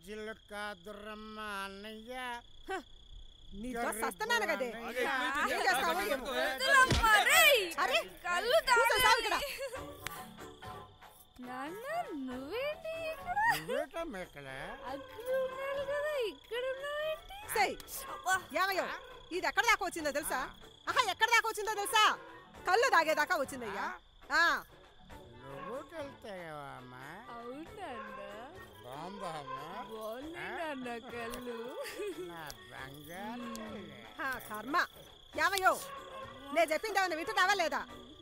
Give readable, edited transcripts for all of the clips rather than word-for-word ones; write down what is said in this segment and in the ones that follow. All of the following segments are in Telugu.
చిలుక దుర్రమ్మ అన్నయ్య నీతో సస్తనాను కదే ఏమయ్యో ఇది ఎక్కడ దాకా వచ్చిందో తెలుసా? ఆహా ఎక్కడ దాకా వచ్చిందో తెలుసా? కళ్ళు తాగేదాకా వచ్చిందయ్యా. కర్మ ఏమయ్యో నేను చెప్పింది ఏమన్నా వింటున్నావా లేదా?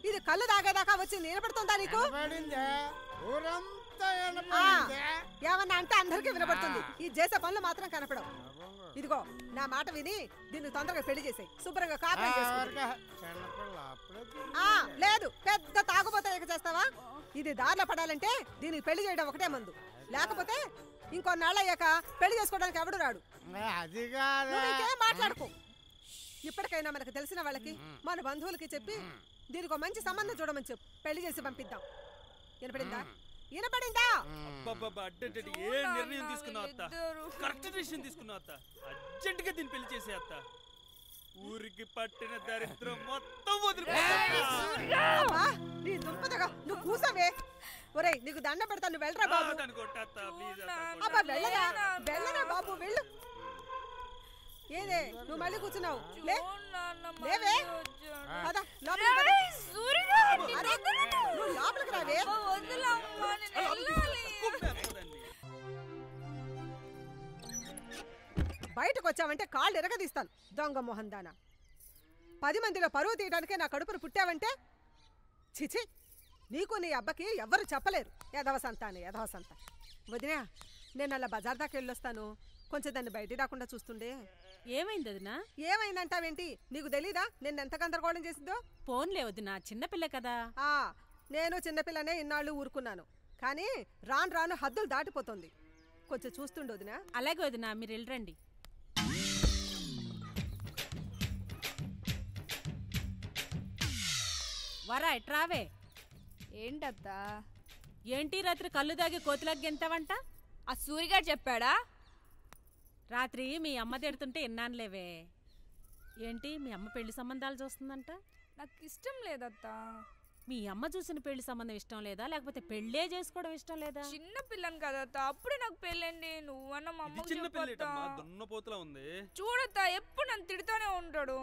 ఇది కళ్ళు తాగేదాకా వచ్చింది వినపడుతుందా నీకు? ఏమన్నా అంటే అందరికీ వినపడుతుంది. ఈ చేసే పనులు మాత్రం కనపడవు. ఇదిగో నా మాట విని దీన్ని తొందరగా పెళ్లి చేసాయి. శుభ్రంగా కాపురం చేసుకో. లేదు పెద్ద తాగుబోతే ఎగ చేస్తావా? ఇది దారిలో పడాలంటే దీనికి పెళ్లి చేయడం ఒకటే మందు. లేకపోతే ఇంకొన్నాళ్ళు అయ్యాక పెళ్లి చేసుకోవడానికి ఎవడు రాడు. ఇంకేం మాట్లాడుకో. ఇప్పటికైనా మనకు తెలిసిన వాళ్ళకి మన బంధువులకి చెప్పి దీనికి ఒక మంచి సంబంధం చూడమని చెప్పు. పెళ్లి చేసి పంపిద్దాం. వినపడిందా? వినపడిందా? ఏ నిర్ణయం తీసుకున్నావు అత్త? కరెక్ట్ డిసిషన్ తీసుకున్నావు అత్త. అర్జెంట్ గా దీన్ని పెళ్లి చేసే అత్త. ఊరికి పట్టిన దరిద్రం మొత్తం నువ్వు కూసావే. ఒరేయ్ నీకు దండ పెడతా, నువ్వు వెళ్ళరా బాబు. అబ్బా వెళ్ళరా వెళ్ళరా బాబు వెళ్ళు. ఏదే నువ్వు మళ్ళీ కూర్చున్నావు? లేవే లోపలికి రావే. బయటకు వచ్చావంటే కాళ్ళు ఎరగదీస్తాను దొంగ మోహన్ దానా. 10 మందిలో పరువు తీయడానికే నా కడుపును పుట్టావంటే చిచి నీకు నీ అబ్బకి ఎవ్వరు చెప్పలేరు. యదవసంత అని యదవసంత. వదినా నేను అలా బజార్ దాకా వెళ్ళొస్తాను. కొంచెం దాన్ని బయట రాకుండా చూస్తుండే. ఏమైంది వదినా? ఏమైందంటావేంటి? నీకు తెలీదా నేను ఎంత గందరగోళం చేసిందో? ఫోన్లే వదినా, చిన్నపిల్ల కదా. నేను చిన్నపిల్లనే ఇన్నాళ్ళు ఊరుకున్నాను. కానీ రాను రాను హద్దులు దాటిపోతుంది. కొంచెం చూస్తుండే వదినా. అలాగే వదినా, మీరు వెళ్ళరండి. వరా ఎట్రావే. ఏంటత్తా? ఏంటి రాత్రి కళ్ళు దాగి కోతిలాగా గెంతావంట? ఆ సూరిగాడు చెప్పాడా? రాత్రి మీ అమ్మ తిడుతుంటే విన్నానులేవే. ఏంటి మీ అమ్మ పెళ్లి సంబంధాలు చూస్తుందంట? నాకు ఇష్టం లేదత్తా. మీ అమ్మ చూసిన పెళ్లి సంబంధం ఇష్టం లేదా, లేకపోతే పెళ్లే చేసుకోవడం ఇష్టం లేదా? చిన్న పిల్లని కదత్తా, అప్పుడే నాకు పెళ్ళండి. నువ్వన్న మా అమ్మ చూడత్తా, ఎప్పుడు నన్ను తిడుతూనే ఉంటాడు.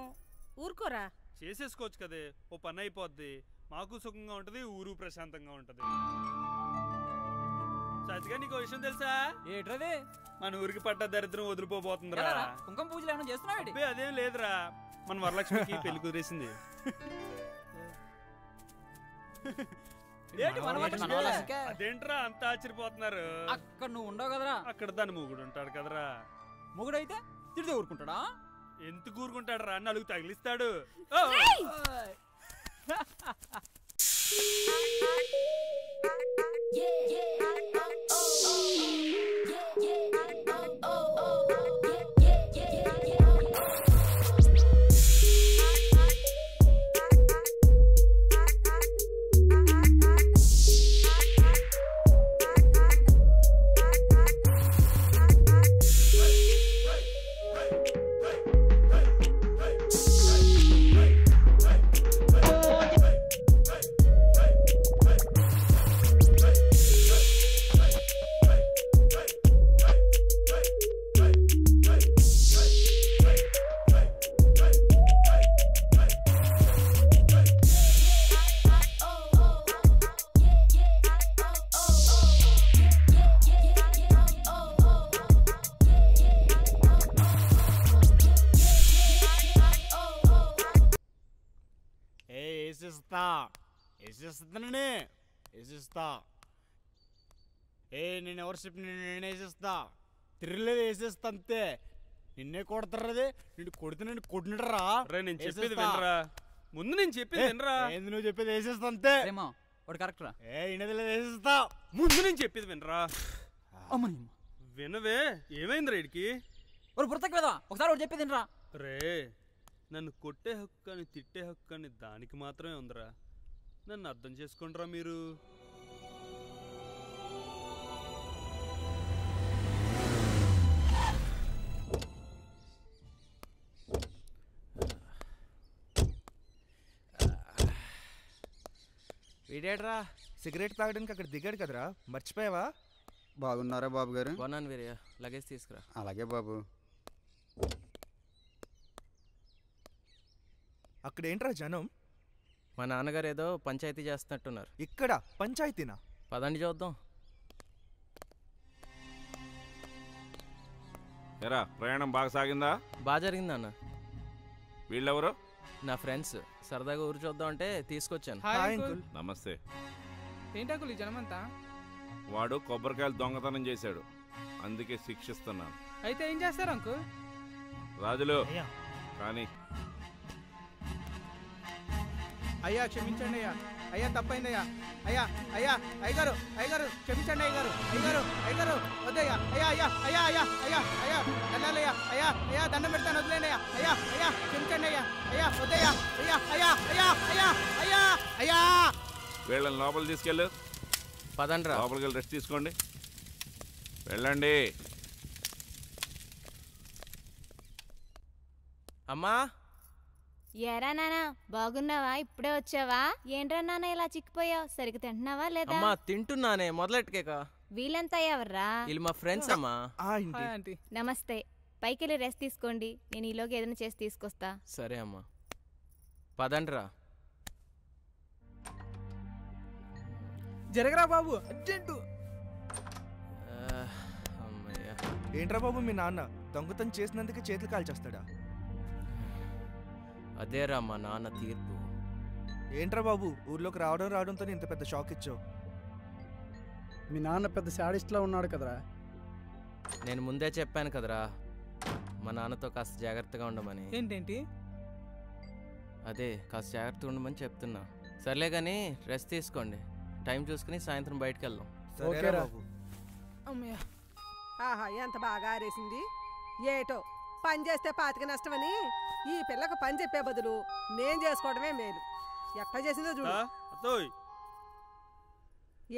ఊరుకోరా, చేసేసుకోవచ్చు కదే. ఓ పని అయిపోద్ది, మాకు సుఖంగా ఉంటది, ఊరు ప్రశాంతంగా ఉంటది. సత్తిగా నీకు విషయం తెలుసా? ఏట్రది? మన ఊరికి పట్ట దరిద్రం వదిలిపోబోతుందిరా. కుంకుమ పూజలు ఏమైనా చేస్తున్నావు? అదేం లేదురా, మన వరలక్ష్మికి పెళ్లి కుదిరేసింది. అదేంట్రా అంత ఆశ్చర్యపోతున్నారు? అక్కడ నువ్వు ఉండవు కదరా. అక్కడ దాని మొగుడు ఉంటాడు కదరా. మొగుడైతే తిడితే ఊరుకుంటాడా? ఎందుకు ఊరుకుంటాడు రా, నలుగు తగిలిస్తాడు. వేసిస్తా. నేను ఎవరు చెప్పి నేను వేసేస్తా. తిరగలేదు వేసేస్తా అంతే. నిన్నే కొడతారది, నిన్ను కొడితే నేను కొట్టినరా. నేను చెప్పేది వినరా, ముందు నేను చెప్పేది వినరా. ఏంది నువ్వు చెప్పేది వేసేస్తా అంతే. కరెక్ట్ రా. ఇనది లేదు వేసేస్తా. ముందు నేను చెప్పేది వినరా. వినవే, ఏమైందిరా వీడికి? ఒకసారి చెప్పేది వినరా. రే నన్ను కొట్టే హక్కు అని తిట్టే హక్కు అని దానికి మాత్రమే ఉందిరా. నన్ను అర్థం చేసుకుంటారా మీరు? వీడేట్రా సిగరెట్ తాగడానికి అక్కడ దిగాడు కదరా, మర్చిపోయావా? బాగున్నారా బాబు గారు? కొన్నాను వీరయ్య, లగేజ్ తీసుకురా. అలాగే బాబు. అక్కడ ఏంట్రా జనం? మా నాన్నగారు ఏదో పంచాయతీ చేస్తున్నట్టున్నారు. ఇక్కడ పంచాయతీనా? పదండి చూద్దాం. ఎరా ప్రయాణం బాగా సాగిందా? బాగా జరిగింది అన్న. వీళ్ళెవరు? నా ఫ్రెండ్స్, సరదాగా ఊరు చూద్దాం అంటే తీసుకొచ్చాను. నమస్తే. ఏంటంకుల్ ఈ జనమంతా? వాడు కొబ్బరికాయలు దొంగతనం చేశాడు, అందుకే శిక్షిస్తున్నాను. అయితే ఏం చేస్తారు అంకుల్? రాజులు కానీ అయ్యా క్షమించండి అయ్యా, అయ్యా తప్పైందయ్యా, అయ్యా అయ్యా అయ్యగారు అయ్యగారు క్షమించండి అయ్యగారు, అయ్యగారు అయ్యగారు వద్దయ్యా, అయ్యా అయ్యా అయ్యా అయ్యా అయ్యా అయ్యా వెళ్ళాలయ్యా, అయ్యా అయ్యా దండం పెడతాను వదిలేండి అయ్యా, అయ్యా అయ్యా క్షమించండి అయ్యా, అయ్యా వద్దయ్యా, అయ్యా అయ్యా అయ్యా అయ్యా అయ్యా అయ్యా. వీళ్ళని లోపలికి తీసుకెళ్ళు. పదండ్రా. లోపలికి వెళ్ళి రెస్ట్ తీసుకోండి, వెళ్ళండి. అమ్మా. ఏరా నాన్న బాగున్నావా? ఇప్పుడే వచ్చావా? ఏంట్రా నాన్న ఇలా చిక్కిపోయావు? సరిగ్గా తింటున్నావా లేదా? అమ్మా తింటున్నానే, మొదలెట్టుకేక. వీళ్ళంతా ఎవర్రా? వీళ్ళు మా ఫ్రెండ్స్ అమ్మా. నమస్తే. పైకి వెళ్ళి రెస్ట్ తీసుకోండి, నేను ఈలోకి ఏదైనా చేసి తీసుకొస్తా. సరే అమ్మా, పదండ్రా. జరగరా బాబు, అర్జెంటు. ఏంట్రా బాబు మీ నాన్న దొంగతనం చేసినందుకు చేతులు కాల్చేస్తాడా? అదేరా మా నాన్న తీర్పు. ఏంట్రా బాబు ఊర్లోకి రావడంతో ఇంత పెద్ద షాక్ ఇచ్చావు? మీ నాన్న పెద్ద శాడిస్ట్లా ఉన్నాడు కదరా. నేను ముందే చెప్పాను కదరా మా నాన్నతో కాస్త జాగ్రత్తగా ఉండమని. ఏంటేంటి? అదే కాస్త జాగ్రత్తగా ఉండమని చెప్తున్నా. సర్లే కానీ రెస్ట్ తీసుకోండి, టైం చూసుకుని సాయంత్రం బయటకు వెళ్దాం. సరేరా బాబు. ఆహా ఎంత బాగా ఆరేసింది. ఏటో పని చేస్తే పాతిక నష్టమని ఈ పిల్లకు పని చెప్పే బదులు నేను చేసుకోవడమే మేలు. ఎట్లా చేసిందో చూడు.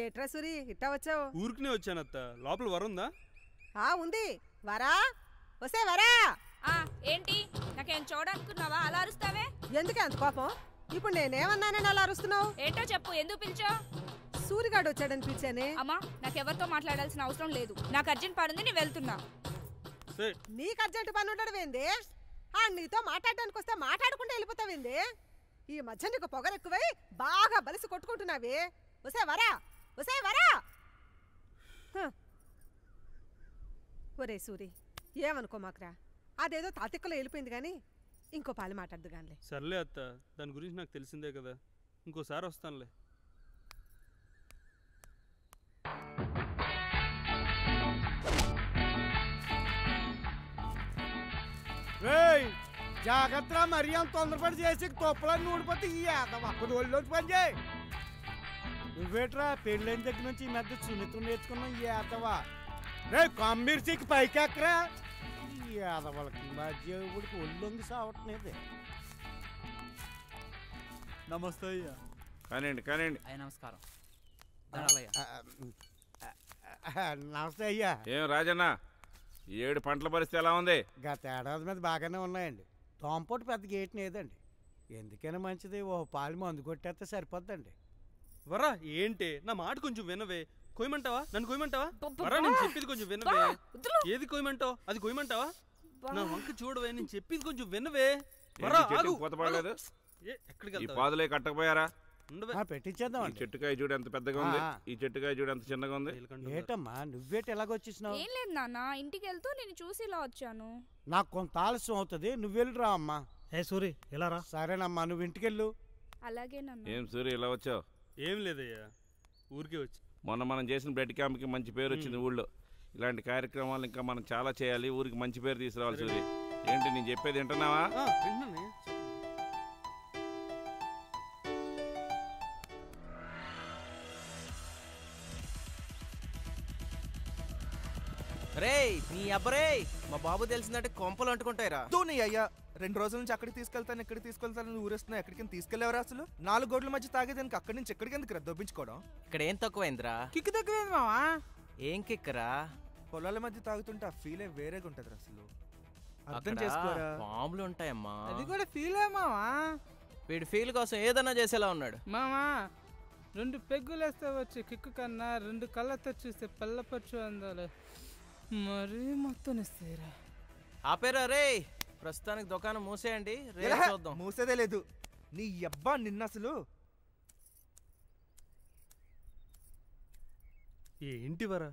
ఏట్రా సూరి ఇట్టా వచ్చావు? ఊరికినే వచ్చానత్త. లోపల వరుందా? ఉంది. వరా వస్తే వరా. ఏంటి నాకేం చూడనుకున్నావా? అలా అరుస్తావే ఎందుకే అంత కోపం? ఇప్పుడు నేనేమన్నానని అలా అరుస్తున్నావు? ఏంటో చెప్పు, ఎందుకు పిలిచావు? సూరిగాడు వచ్చాడని పిలిచానే. అమ్మా నాకెవరితో మాట్లాడాల్సిన అవసరం లేదు, నాకు అర్జెంట్ పని ఉంది, నేను వెళ్తున్నా. నీకు అర్జెంట్ పని ఉండడమేంది? నీతో మాట్లాడడానికి వస్తే మాట్లాడుకుంటూ వెళ్ళిపోతావేంది? ఈ మధ్య నీకు పొగరెక్కువై బాగా బలిసి కొట్టుకుంటున్నావి. వసే వరా వసే వరా. ఒరే సూరి ఏమనుకో మాకురా, అదేదో తాతిక్కలో వెళ్ళిపోయింది కానీ ఇంకో పాలు మాట్లాడదు గానిలే. సర్లే అత్త, దాని గురించి నాకు తెలిసిందే కదా, ఇంకోసారి వస్తానులే. జాగ్రత్త, మరి అంత తొందరపడి చేసి తొప్పలని ఊడిపోతే ఈ ఒళ్ళోకి పని చేయి. నువ్వేట్రా పెళ్ళైన దగ్గర నుంచి ఈ మధ్య సున్నితం నేర్చుకున్నావు ఈ ఏదవా. రే కమ్మిర్చికి పైకి ఎక్కరా. ఈ ఏదవాళ్ళకి మధ్య ఊడికి ఒళ్ళొంగి సావట్లేదు. నమస్తే అయ్యా. కానివ్వండి కానివ్వండి. నమస్కారం. నమస్తే అయ్యా. ఏం రాజన్న, 7 పంటల పరిస్థితి ఎలా ఉంది? గత ఏడాది మీద బాగానే ఉన్నాయండి. తోంపోటు పెద్ద గేట్ లేదండి. ఎందుకైనా మంచిది ఓ పాలు మందు కొట్టేస్తే సరిపోద్దండి. వరా ఏంటి, నా మాట కొంచెం వినవే. కొయ్యమంటావా? నన్ను కొయ్యమంటావా? వరా నేను చెప్పేది కొంచెం వినవే. ఏది కొయ్యమంటావు? అది కొయ్యమంటావా? నా వంక చూడవే, నేను చెప్పేది కొంచెం వినవే. వరా ఆగు. పోతపడలేదు. ఎక్కడికి ఈ పాదులే కట్టకపోయారా? పెట్టించేద్దాం. ఈ చెట్టుకాయ చూడు ఎంత పెద్దగా ఉంది, ఈ చెట్టుకాయ చూడు ఎంత చిన్నగా ఉంది. ఏటమ్మా నువ్వేటి ఎలాగొచ్చేసినావు? ఏం లేదు నాన్న, ఇంటికి వెళ్తూ నేను చూసి ఇలా వచ్చాను. నాకు కొంత ఆలస్యం అవుతుంది, నువ్వు వెళ్ళిరా అమ్మా. సూరి ఇలా రా. సరేనమ్మా నువ్వు ఇంటికెళ్ళు. అలాగే నాన్న. ఏం సూర్య ఇలా వచ్చావు? ఏం లేదయ్యా, ఊరికే వచ్చి. మొన్న మనం చేసిన బ్లడ్ క్యాంప్కి మంచి పేరు వచ్చింది ఊళ్ళో. ఇలాంటి కార్యక్రమాలు ఇంకా మనం చాలా చేయాలి, ఊరికి మంచి పేరు తీసుకురావాలి. సూర్య ఏంటి నేను చెప్పేది వింటున్నావా? రే నీ అబ్బరే, మా బాబు తెలిసిందంటే కొంపలు అంటుకుంటాయిరా. నీ అయ్యా 2 రోజుల నుంచి అక్కడికి తీసుకెళ్తాను ఇక్కడికి తీసుకెళ్తాను ఊరేస్తున్నా. ఎక్కడికి తీసుకెళ్లేవరా అసలు? 4 గోడ్ల మధ్య తాగేదానికి అక్కడి నుంచి ఎక్కడికి ఎందుకు దొబ్బించుకోవడం? ఇక్కడ ఏం తక్కువైందిరా? కిక్కు తక్కువైంది మావా. ఏం కిక్కరా? పొలాల మధ్య తాగుతుంటే ఆ ఫీలే వేరేగా ఉంటది అసలు. అర్థం చేసుకోరా. పాములు ఉంటాయమ్మా. అది కూడా ఫీలే మావా. వీడి ఫీల్ కోసం ఏదన్నా చేసేలా ఉన్నాడు మామా. 2 పెగ్గులేస్తే వచ్చి కిక్కు కన్నా 2 కళ్ళతో చూస్తే పల్లపచ్చు అందాలి మరీ మొత్తం ఇస్తారా. ఆపేరా రే, ప్రస్తుతానికి దుకాణం మూసేయండి, రేపు చూద్దాం. మూసేదే లేదు నీ అబ్బా నిన్న అసలు. ఏంటి వరా,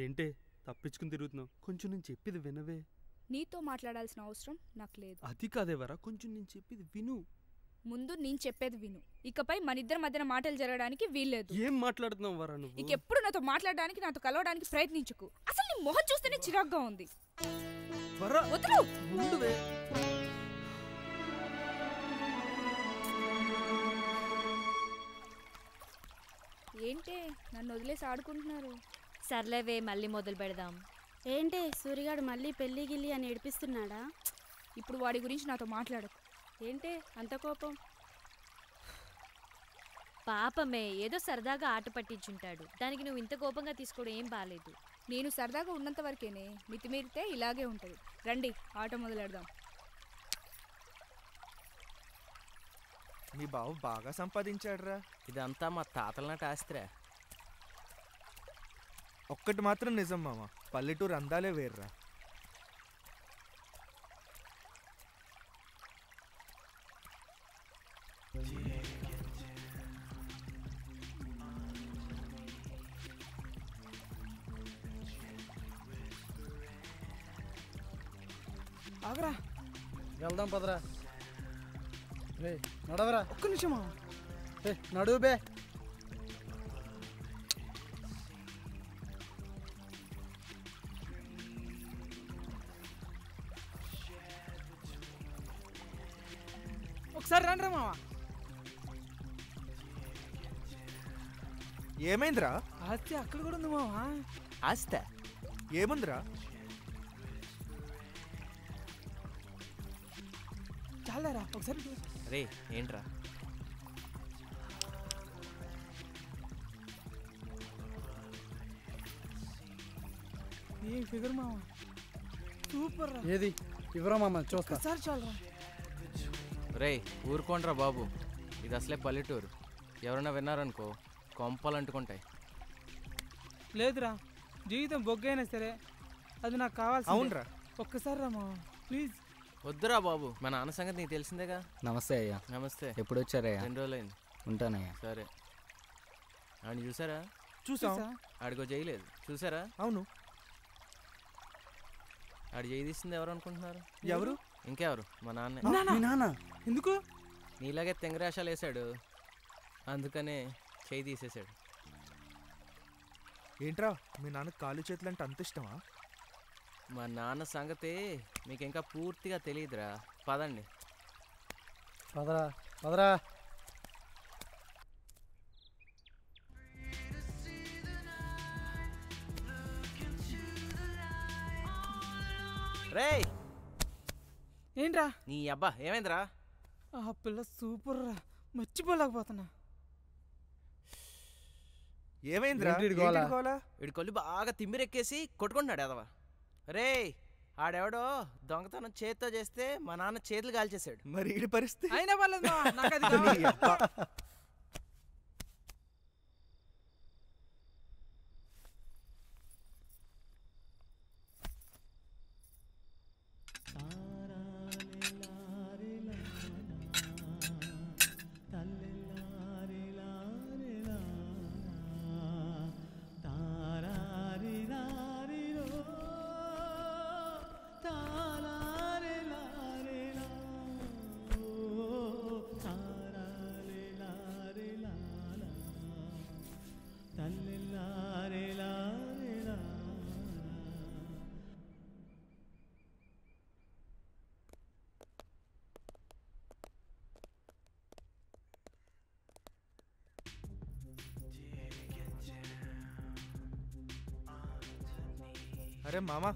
ఏంటే తప్పించుకుని తిరుగుతున్నావు? కొంచెం నేను చెప్పేది వినవే. నీతో మాట్లాడాల్సిన అవసరం నాకు లేదు. అది కాదే వరా, కొంచెం నేను చెప్పేది విను. ముందు నేను చెప్పేది విను. ఇకపై మన ఇద్దరి మధ్యన మాటలు జరగడానికి వీల్లేదు. ఏం మాట్లాడుతున్నావు వరా నువ్వు? ఇక ఎప్పుడు నాతో మాట్లాడడానికి, నాతో కలవడానికి ప్రయత్నించుకు. అసలు నీ మొహం చూస్తేనే చిరాగ్గా ఉంది. వదలు. ఏంటే నన్ను వదిలేసి ఆడుకుంటున్నారు? సర్లేవే, మళ్ళీ మొదలు పెడదాం. ఏంటి సూర్యగాడు మళ్ళీ పెళ్లి గిల్లి అని ఏడిపిస్తున్నాడా? ఇప్పుడు వాడి గురించి నాతో మాట్లాడకు. ఏంటి అంత కోపం? పాపమే, ఏదో సరదాగా ఆట పట్టించుంటాడు. దానికి నువ్వు ఇంత కోపంగా తీసుకోవడం ఏం బాలేదు. నేను సరదాగా ఉన్నంత వరకేనే, మితిమీరితే ఇలాగే ఉంటుంది. రండి ఆట మొదలెడదాం. మీ బావు బాగా సంపాదించాడురా. ఇదంతా మా తాతల నాటి ఆస్తిరా. ఒక్కటి మాత్రం నిజం మామ, పల్లెటూరు అందాలే వేర్రా. ఆగరా, వెళ్దాం పదరా. రే నడవరా. ఒక్క నిమిషమా. నడువు బే. ఒకసారి రండి మావా. ఏమైందిరా? ఆస్తి అక్కడ కూడా ఉంది మావా. ఆస్తి ఏముందిరా? చాలరా ఒకసారి. రే ఏంట్రా? ఏ ఫిగర్ మావా, సూపర్ రా. ఏది ఇవ్వరా మామ, చూస్తా. ఒకసారి చాలరా. రే ఊరుకోండ్రా బాబు, ఇది అసలే పల్లెటూరు. ఎవరైనా విన్నారనుకో కొంపలు అంటుకుంటాయి. లేదురా, జీవితం బొగ్గైనా సరే అది నాకు కావాల్సి. అవునరా, ఒక్కసారి రా మావా ప్లీజ్. వద్దురా బాబు, మా నాన్న సంగతి నీకు తెలిసిందేగా. నమస్తే అయ్యా. నమస్తే. ఎప్పుడు వచ్చారయ్యా? 2 రోజులైంది. ఉంటానయ్యా. సరే. ఆయన చూసారా? చూసాం. ఆడికో చేయలేదు చూసారా? అవును. ఆడు చేయి తీసింది ఎవరు అనుకుంటున్నారు? ఎవరు? ఇంకెవరు, మా నాన్నే. నాన్న ఎందుకు? నీలాగే తెంగరాశాలు వేసాడు, అందుకనే చేయి తీసేశాడు. ఏంట్రా మీ నాన్న కాలు చేతులు అంటే అంత ఇష్టమా? మా నాన్న సంగతి మీకు ఇంకా పూర్తిగా తెలియదురా. పదండి. పదరా పదరా. రే ఏంట్రా? నీ అబ్బా ఏమైందిరా? ఆ పిల్ల సూపర్ రా, మర్చిపోలేకపోతున్నా. ఏమైందిరా? వీడి కొల్లు బాగా తిమ్మిరెక్కేసి కొట్టుకుంటున్నాడు అదవా. రే ఆడెవడో దొంగతనం చేత్తో చేస్తే మా నాన్న చేతులు కాల్చేశాడు. మరి ఈ పరిస్థితి అయినా పర్లేదు మావా, నాకు అది కావాలి. అరే మామా,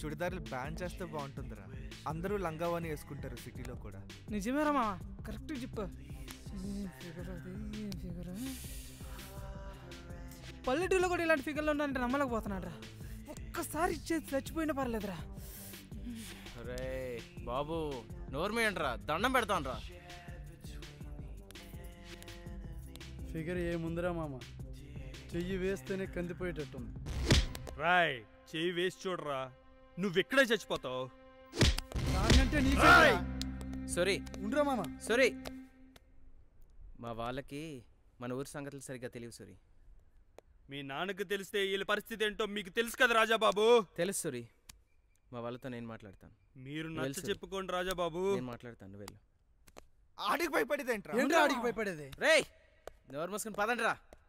చుడిదారులు బ్యాన్ చేస్తే బాగుంటుందిరా. అందరూ లంగావాని వేసుకుంటారు సిటీలో కూడా. నిజమేరా మావా, కరెక్ట్ చెప్పు. పల్లెటూరులో కూడా ఇలాంటి ఫిగర్లు ఉన్నాయంటే నమ్మలేకపోతున్నాడు రా. ఒక్కసారి ఇచ్చేది చచ్చిపోయినా పర్లేదురా. రే బాబు నోర్మేయండిరా, దండం పెడతాను రా. ఫిగర్ ఏముందిరా మామ, చెయ్యి వేస్తేనే కందిపోయేటట్టుంది. రాయ్ చెయ్యి వేసి చూడరా, నువ్వెక్కడే చచ్చిపోతావు. సారీ ఉండరా మామ. సారీ, మా వాళ్ళకి మన ఊరి సంగతులు సరిగ్గా తెలియవు సూరి. మీ నాన్నకు తెలిస్తే వీళ్ళ పరిస్థితి ఏంటో మీకు తెలుసు కదా రాజాబాబు. తెలుసు సూరి, మా వాళ్ళతో నేను మాట్లాడతాను. మీరు నచ్చ చెప్పుకోండి రాజాబాబు. నేను మాట్లాడతాను, వెళ్ళు. ఆడికి భయపడేదేంట్రా? ఏంట్రా ఆడికి భయపడేది? రేయ్ నోరు మూసుకుని పదండి రా.